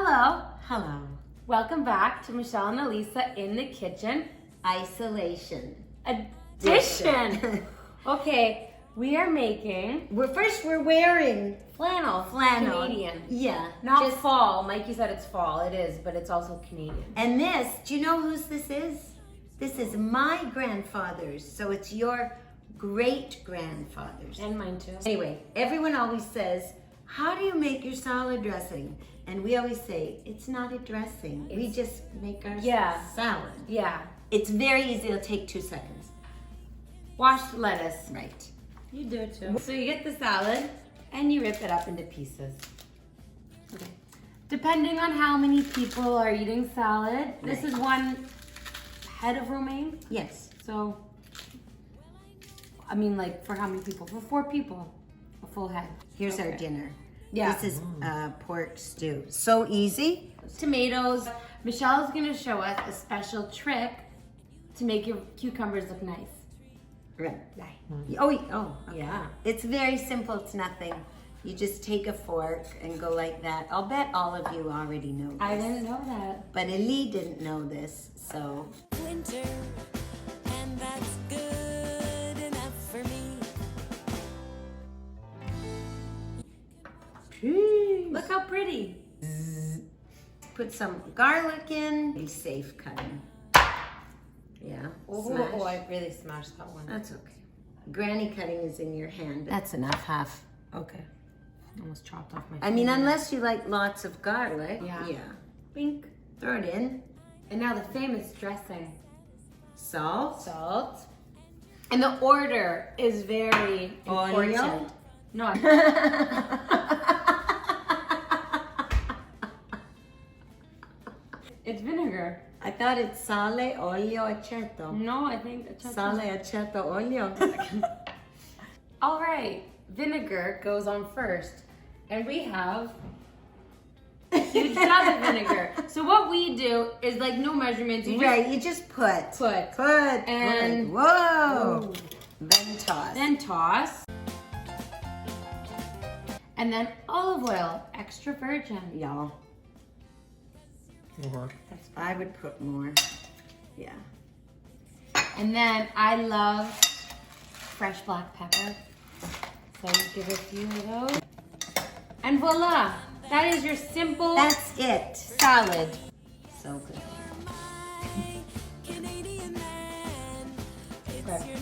Hello. Hello. Welcome back to Michele and Elisa in the kitchen. Isolation. Edition. Okay, we are making We're wearing flannel. flannel. Canadian. Yeah. Not fall. Mikey said it's fall. It is, but it's also Canadian. And this, do you know whose this is? This is my grandfather's, so it's your great-grandfather's. And mine too. Anyway, everyone always says, how do you make your salad dressing? And we always say, it's not a dressing. We just make our salad. Yeah. It's very easy. It'll take 2 seconds. Wash lettuce. Right. You do it too. So you get the salad and you rip it up into pieces. Okay. Depending on how many people are eating salad, this is one head of romaine. Yes. So, I mean, like, for how many people? For 4 people, a full head. Here's our dinner. Yeah. This is pork stew. So easy. Tomatoes. Michelle is going to show us a special trick to make your cucumbers look nice. Right. Oh, okay. Yeah. It's very simple. It's nothing. You just take a fork and go like that. I'll bet all of you already know this. I didn't know that. But Elise didn't know this, so. Winter, and that's good enough for me. Look how pretty. Put some garlic in. Be safe cutting. Yeah. Smash. Oh, I really smashed that one. That's okay. Granny cutting is in your hand. That's enough, half. Okay. Almost chopped off my I mean, finger. unless you like lots of garlic. Yeah. Yeah. Bink. Throw it in. And now the famous dressing. Salt. Salt. And the order is very important. Oil. No. It's vinegar. I thought it's sale, olio, aceto. No, I think Sale, aceto, olio. All right, vinegar goes on first, and we have a huge tub of vinegar. So what we do is like no measurements. You Right, you just put. Put. And whoa. Then toss. then toss, and then olive oil, extra virgin. Y'all. I would put more. Yeah. And then I love fresh black pepper, so you give a few of those. And voila, that is your simple That's it. salad. So good. Canadian man, it's Okay. your